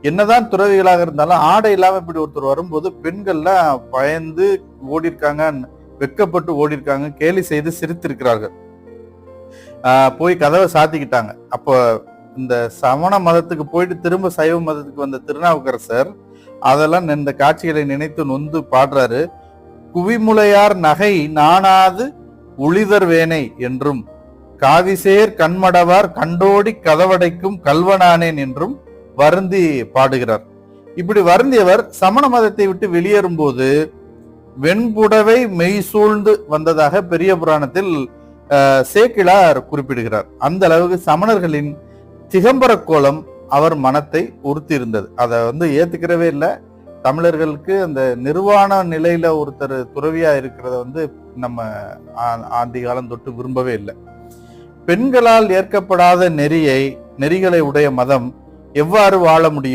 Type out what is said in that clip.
என்னதான் துறவிகளாக இருந்தாலும் ஆடை இல்லாம இப்படி ஒருத்தர் வரும்போது பெண்கள்லாம் பயந்து ஓடி இருக்காங்க, வெட்கப்பட்டு ஓடி இருக்காங்க, கேலி செய்து சிரித்திருக்கிறார்கள். போய் கதவை சாத்திக்கிட்டாங்க. அப்போ இந்த சமண மதத்துக்கு போயிட்டு திரும்ப சைவ மதத்துக்கு வந்த திருநாவுக்கரசர் அதெல்லாம் இந்த காட்சிகளை நினைத்து நொந்து பாடுறாரு. குவிமுலையார் நகை நாணாது உளிதர் வேனை என்றும் காவிசேர் கண்மடவார் கண்டோடி கதவடைக்கும் கல்வனானேன் என்றும் வருந்தி பாடுகிறார். இப்படி வருந்தியவர் சமண மதத்தை விட்டு வெளியேறும் போது வெண்புடவை மெய் சூழ்ந்து வந்ததாக பெரிய புராணத்தில் சேக்கிழார் குறிப்பிடுகிறார். அந்த அளவுக்கு சமணர்களின் திகம்பர கோலம் அவர் மனத்தை உறுத்தி இருந்தது. அதை ஏத்துக்கிறவே இல்லை. தமிழர்களுக்கு அந்த நிர்வாண நிலையில ஒருத்தர் துறவியா இருக்கிறத நம்ம ஆண்டி காலம் தொட்டு விரும்பவே இல்லை. பெண்களால் ஏற்கப்படாத நெறிகளை உடைய மதம் எவ்வாறு வாழ முடியும்?